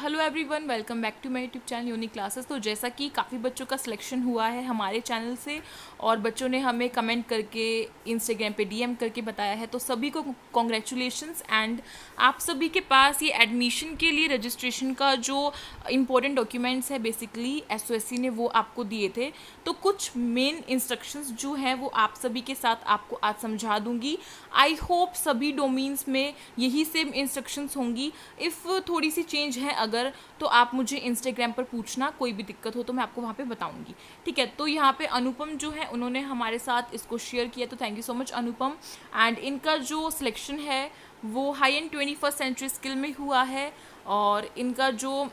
Hello everyone, welcome back to my YouTube channel unique classes. तो जैसा कि काफ़ी बच्चों का सिलेक्शन हुआ है हमारे चैनल से और बच्चों ने हमें कमेंट करके इंस्टाग्राम पे डीएम करके बताया है, तो सभी को कॉन्ग्रेचुलेशंस। एंड आप सभी के पास ये एडमिशन के लिए रजिस्ट्रेशन का जो इम्पोर्टेंट डॉक्यूमेंट्स है बेसिकली एसओएससी ने वो आपको दिए थे। तो कुछ मेन इंस्ट्रक्शंस जो हैं वो आप सभी के साथ आपको आज समझा दूंगी। आई होप सभी डोमेन्स में यही सेम इंस्ट्रक्शंस होंगी। इफ़ थोड़ी सी चेंज है अगर, तो आप मुझे इंस्टाग्राम पर पूछना, कोई भी दिक्कत हो तो मैं आपको वहाँ पे बताऊंगी। ठीक है, तो यहाँ पे अनुपम जो है उन्होंने हमारे साथ इसको शेयर किया, तो thank you so much Anupam. And इनका जो सिलेक्शन है वो high and 21st century skill में हुआ है और इनका जो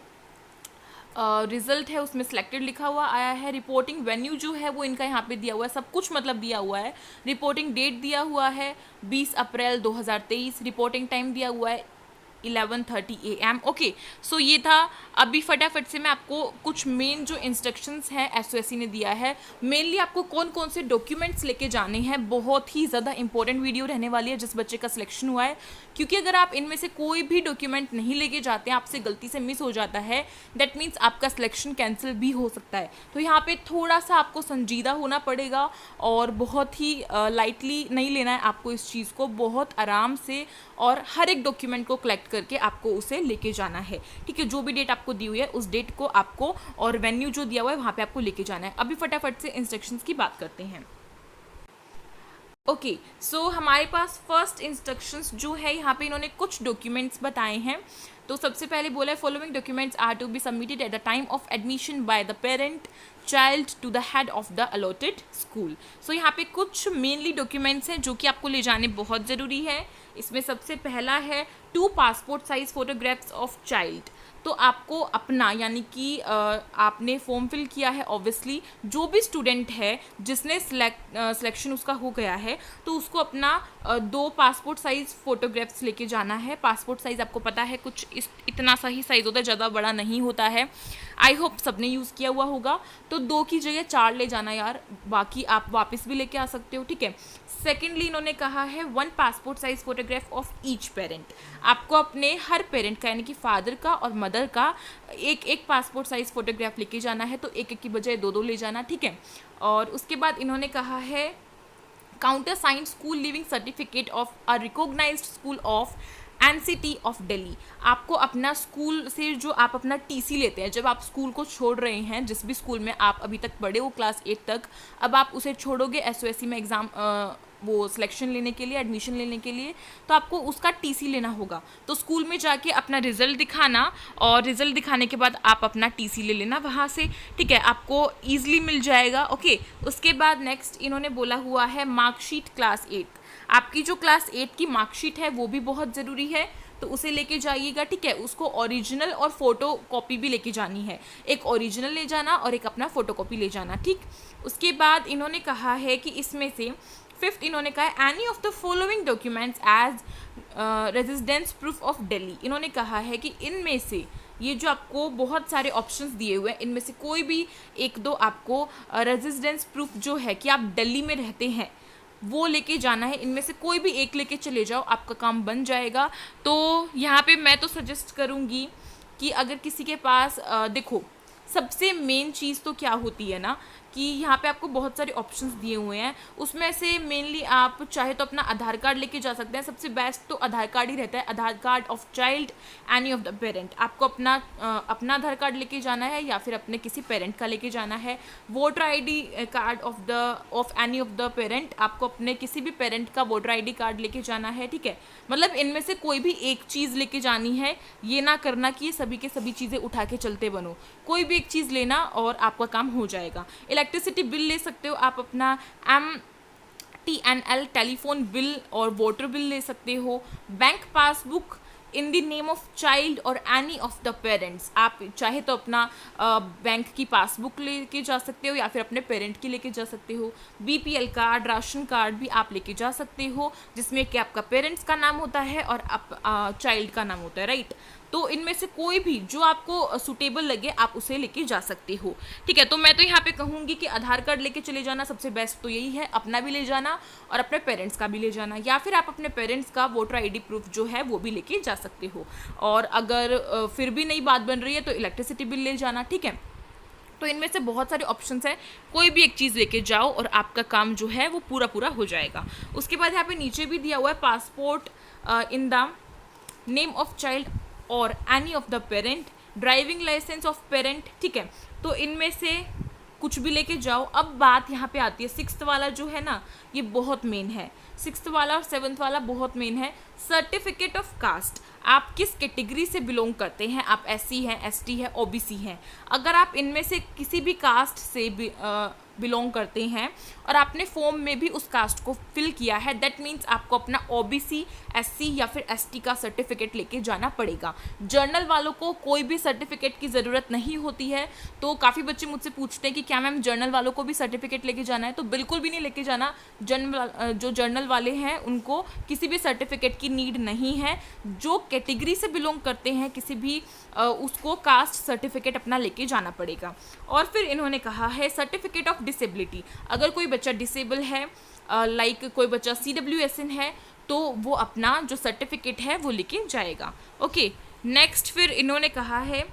रिजल्ट है उसमें सिलेक्टेड लिखा हुआ आया है। रिपोर्टिंग वेन्यू जो है वो इनका यहाँ पे दिया हुआ है, सब कुछ मतलब दिया हुआ है। रिपोर्टिंग डेट दिया हुआ है 20 अप्रैल 2023। रिपोर्टिंग टाइम दिया हुआ है 11:30 AM। ओके, सो ये था। अभी फटाफट से मैं आपको कुछ मेन जो इंस्ट्रक्शंस हैं एसओएससी ने दिया है, मेनली आपको कौन कौन से डॉक्यूमेंट्स लेके जाने हैं। बहुत ही ज़्यादा इंपॉर्टेंट वीडियो रहने वाली है जिस बच्चे का सिलेक्शन हुआ है, क्योंकि अगर आप इनमें से कोई भी डॉक्यूमेंट नहीं लेके जाते हैं, आपसे गलती से मिस हो जाता है, दैट मीन्स आपका सिलेक्शन कैंसिल भी हो सकता है। तो यहाँ पे थोड़ा सा आपको संजीदा होना पड़ेगा और बहुत ही लाइटली नहीं लेना है आपको इस चीज़ को, बहुत आराम से और हर एक डॉक्यूमेंट को कलेक्ट करके आपको उसे लेके जाना है। ठीक है, जो भी डेट आपको दी हुई है उस डेट को आपको, और वेन्यू जो दिया हुआ है वहाँ पे आपको लेके जाना है। अभी फटाफट से इंस्ट्रक्शंस की बात करते हैं। ओके, सो हमारे पास फर्स्ट इंस्ट्रक्शंस जो है यहाँ पे इन्होंने कुछ डॉक्यूमेंट्स बताए हैं। तो सबसे पहले बोला है following documents are to be submitted at the time of admission by the parent child to the head of the allotted school. So यहाँ पे कुछ मेनली डॉक्यूमेंट्स हैं जो कि आपको ले जाने बहुत ज़रूरी है। इसमें सबसे पहला है 2 passport size photographs of child. तो आपको अपना, यानी कि आपने फॉर्म फिल किया है, ऑब्वियसली जो भी स्टूडेंट है जिसने सिलेक्शन उसका हो गया है, तो उसको अपना 2 पासपोर्ट साइज़ फ़ोटोग्राफ्स लेके जाना है। पासपोर्ट साइज़ आपको पता है कुछ इतना सा ही साइज़ होता है, ज़्यादा बड़ा नहीं होता है। आई होप सबने यूज़ किया हुआ होगा। तो 2 की जगह 4 ले जाना यार, बाकी आप वापस भी लेके आ सकते हो। ठीक है, सेकेंडली इन्होंने कहा है 1 passport size photograph of each parent. आपको अपने हर पेरेंट का, यानी कि फादर का और मदर का एक एक पासपोर्ट साइज फोटोग्राफ लेके जाना है। तो एक एक की बजाय 2 ले जाना। ठीक है, और उसके बाद इन्होंने कहा है countersigned school leaving certificate of a recognized school of NCT of Delhi. आपको अपना स्कूल से जो आप अपना टीसी लेते हैं जब आप स्कूल को छोड़ रहे हैं, जिस भी स्कूल में आप अभी तक पढ़े हो क्लास 8 तक, अब आप उसे छोड़ोगे एसओएससी में एग्ज़ाम वो सिलेक्शन लेने के लिए, एडमिशन लेने के लिए, तो आपको उसका टीसी लेना होगा। तो स्कूल में जाके अपना रिजल्ट दिखाना और रिजल्ट दिखाने के बाद आप अपना टीसी ले लेना वहाँ से। ठीक है, आपको ईजिली मिल जाएगा। ओके, उसके बाद नेक्स्ट इन्होंने बोला हुआ है मार्कशीट क्लास 8। आपकी जो क्लास 8 की मार्कशीट है वो भी बहुत ज़रूरी है, तो उसे लेके जाइएगा। ठीक है, उसको ओरिजिनल और फोटो कॉपी भी लेके जानी है। एक ओरिजिनल ले जाना और एक अपना फोटो कॉपी ले जाना। ठीक, उसके बाद इन्होंने कहा है कि इसमें से 5th इन्होंने कहा है any of the following documents as residence proof of Delhi. इन्होंने कहा है कि इनमें से ये जो आपको बहुत सारे ऑप्शंस दिए हुए हैं, इनमें से कोई भी 1-2 आपको रेजिडेंस प्रूफ जो है कि आप दिल्ली में रहते हैं वो लेके जाना है। इनमें से कोई भी एक लेके चले जाओ, आपका काम बन जाएगा। तो यहाँ पे मैं तो सजेस्ट करूँगी कि अगर किसी के पास देखो, सबसे मेन चीज़ तो क्या होती है ना कि यहाँ पे आपको बहुत सारे ऑप्शंस दिए हुए हैं, उसमें से मेनली आप चाहे तो अपना आधार कार्ड लेके जा सकते हैं। सबसे बेस्ट तो आधार कार्ड ही रहता है, Aadhaar card of child any of the parent. आपको अपना आधार कार्ड लेके जाना है या फिर अपने किसी पेरेंट का लेके जाना है। Voter ID card of any of the parent, आपको अपने किसी भी पेरेंट का वोटर आईडी कार्ड लेके जाना है। ठीक है, मतलब इनमें से कोई भी एक चीज़ लेके जानी है। ये ना करना कि ये सभी के सभी चीज़ें उठा के चलते बनो, कोई भी एक चीज़ लेना और आपका काम हो जाएगा। इलेक्ट्रिसिटी बिल ले सकते हो आप, अपना MTNL टेलीफोन बिल और वाटर बिल ले सकते हो। Bank passbook in the name of child और एनी ऑफ द पेरेंट्स, आप चाहे तो अपना बैंक की पासबुक लेके जा सकते हो या फिर अपने पेरेंट की लेके जा सकते हो। BPL कार्ड, राशन कार्ड भी आप लेके जा सकते हो, जिसमें कि आपका पेरेंट्स का नाम होता है और चाइल्ड का नाम होता है, राइट। तो इनमें से कोई भी जो आपको सुटेबल लगे आप उसे लेके जा सकते हो। ठीक है, तो मैं तो यहाँ पे कहूँगी कि आधार कार्ड लेके चले जाना सबसे बेस्ट तो यही है, अपना भी ले जाना और अपने पेरेंट्स का भी ले जाना, या फिर आप अपने पेरेंट्स का वोटर आईडी प्रूफ जो है वो भी लेके जा सकते हो। और अगर फिर भी नहीं बात बन रही है तो इलेक्ट्रिसिटी बिल ले जाना। ठीक है, तो इनमें से बहुत सारे ऑप्शंस हैं, कोई भी एक चीज़ लेके जाओ और आपका काम जो है वो पूरा पूरा हो जाएगा। उसके बाद यहाँ पे नीचे भी दिया हुआ है passport in the name of child और any of the parent, driving licence of parent. ठीक है, तो इनमें से कुछ भी लेके जाओ। अब बात यहाँ पे आती है, 6th वाला जो है ना ये बहुत मेन है, 6th वाला और 7th वाला बहुत मेन है। सर्टिफिकेट ऑफ कास्ट, आप किस कैटेगरी से बिलोंग करते हैं, आप SC हैं, ST है, OBC हैं। अगर आप इनमें से किसी भी कास्ट से बिलोंग करते हैं और आपने फॉर्म में भी उस कास्ट को फिल किया है, दैट मीन्स आपको अपना OBC, SC या फिर ST का सर्टिफिकेट लेके जाना पड़ेगा। जर्नल वालों को कोई भी सर्टिफिकेट की ज़रूरत नहीं होती है। तो काफ़ी बच्चे मुझसे पूछते हैं कि क्या मैम जर्नल वालों को भी सर्टिफिकेट लेके जाना है, तो बिल्कुल भी नहीं लेके जाना। जो जर्नल वाले हैं उनको किसी भी सर्टिफिकेट की नीड नहीं है। जो कैटेगरी से बिलोंग करते हैं किसी भी उसको कास्ट सर्टिफिकेट अपना लेके जाना पड़ेगा। और फिर इन्होंने कहा है सर्टिफिकेट ऑफ डिसेबिलिटी, अगर कोई बच्चा डिसेबल है, लाइक कोई बच्चा CWSN है, तो वो अपना जो सर्टिफिकेट है वो लेके जाएगा। ओके, नेक्स्ट फिर इन्होंने कहा है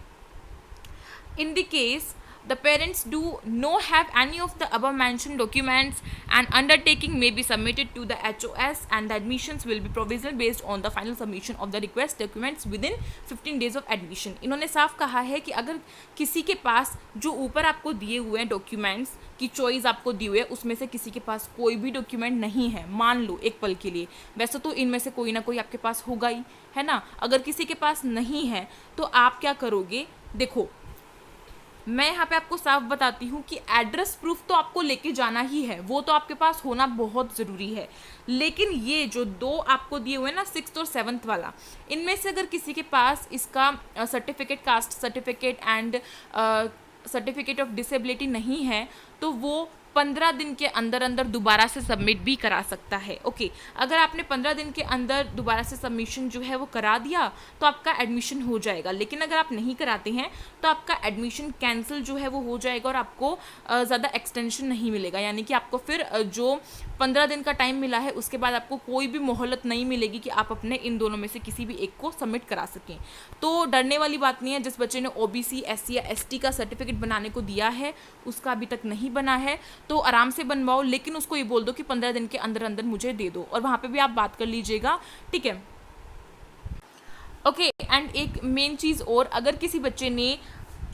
in the case the parents do no have any of the above mentioned documents, an undertaking may be submitted to the HOS and the admissions will be provisional based on the final submission of the request documents within 15 days of admission। इन्होंने साफ कहा है कि अगर किसी के पास जो ऊपर आपको दिए हुए हैं डॉक्यूमेंट्स की चॉइस आपको दी हुई है उसमें से किसी के पास कोई भी डॉक्यूमेंट नहीं है, मान लो एक पल के लिए, वैसे तो इनमें से कोई ना कोई आपके पास होगा ही, है ना। अगर किसी के पास नहीं है तो आप क्या करोगे, देखो मैं यहाँ पे आपको साफ बताती हूँ कि एड्रेस प्रूफ तो आपको लेके जाना ही है, वो तो आपके पास होना बहुत ज़रूरी है। लेकिन ये जो दो आपको दिए हुए हैं ना 6th और 7th वाला, इनमें से अगर किसी के पास इसका certificate, caste certificate and certificate of disability नहीं है तो वो 15 दिन के अंदर अंदर दोबारा से सबमिट भी करा सकता है। ओके, अगर आपने 15 दिन के अंदर दोबारा से सबमिशन जो है वो करा दिया तो आपका एडमिशन हो जाएगा। लेकिन अगर आप नहीं कराते हैं तो आपका एडमिशन कैंसिल जो है वो हो जाएगा और आपको ज़्यादा एक्सटेंशन नहीं मिलेगा, यानी कि आपको फिर जो 15 दिन का टाइम मिला है उसके बाद आपको कोई भी मोहलत नहीं मिलेगी कि आप अपने इन दोनों में से किसी भी एक को सबमिट करा सकें। तो डरने वाली बात नहीं है, जिस बच्चे ने OBC, SC या ST का सर्टिफिकेट बनाने को दिया है उसका अभी तक नहीं बना है तो आराम से बनवाओ, लेकिन उसको ये बोल दो कि 15 दिन के अंदर अंदर मुझे दे दो, और वहाँ पे भी आप बात कर लीजिएगा। ठीक है, ओके। एंड एक मेन चीज़ और, अगर किसी बच्चे ने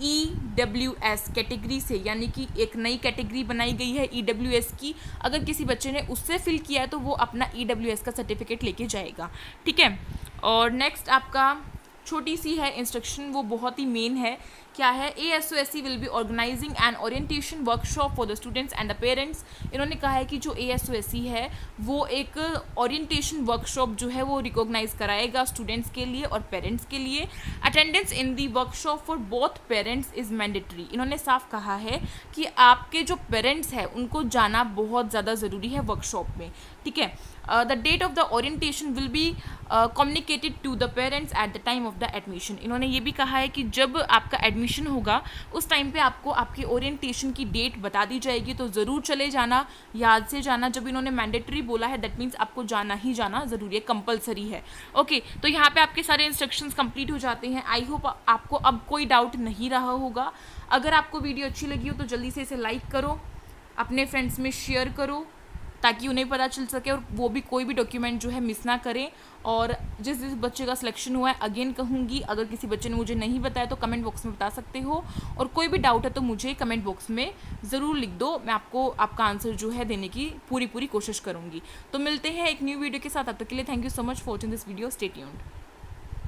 EWS कैटेगरी से, यानी कि एक नई कैटेगरी बनाई गई है EWS की, अगर किसी बच्चे ने उससे फिल किया है तो वो अपना EWS का सर्टिफिकेट लेके जाएगा। ठीक है, और नेक्स्ट आपका छोटी सी है इंस्ट्रक्शन, वो बहुत ही मेन है। क्या है, ASOSC will be organising an orientation workshop for the students and the parents. इन्होंने कहा है कि जो ASOSC है वो एक ओरिएंटेशन वर्कशॉप जो है वो रिकॉग्नाइज कराएगा स्टूडेंट्स के लिए और पेरेंट्स के लिए। Attendance in the workshop for both parents is mandatory. इन्होंने साफ कहा है कि आपके जो पेरेंट्स हैं उनको जाना बहुत ज़्यादा ज़रूरी है वर्कशॉप में। ठीक है, the date of the orientation will be communicated to the parents at the time of the admission. इन्होंने ये भी कहा है कि जब आपका एडमिशन होगा उस टाइम पे आपको आपके ओरिएंटेशन की डेट बता दी जाएगी, तो ज़रूर चले जाना, याद से जाना। जब इन्होंने मैंडेटरी बोला है दैट मीन्स आपको जाना ही जाना ज़रूरी है, कंपलसरी है। ओके, तो यहाँ पे आपके सारे इंस्ट्रक्शंस कंप्लीट हो जाते हैं। आई होप आपको अब कोई डाउट नहीं रहा होगा। अगर आपको वीडियो अच्छी लगी हो तो जल्दी से इसे लाइक करो, अपने फ्रेंड्स में शेयर करो ताकि उन्हें पता चल सके और वो भी कोई भी डॉक्यूमेंट जो है मिस ना करें। और जिस बच्चे का सिलेक्शन हुआ है, अगेन कहूँगी, अगर किसी बच्चे ने मुझे नहीं बताया तो कमेंट बॉक्स में बता सकते हो, और कोई भी डाउट है तो मुझे कमेंट बॉक्स में ज़रूर लिख दो, मैं आपको आपका आंसर जो है देने की पूरी कोशिश करूँगी। तो मिलते हैं एक न्यू वीडियो के साथ, तब तक के लिए thank you so much for watching this video, stay tuned.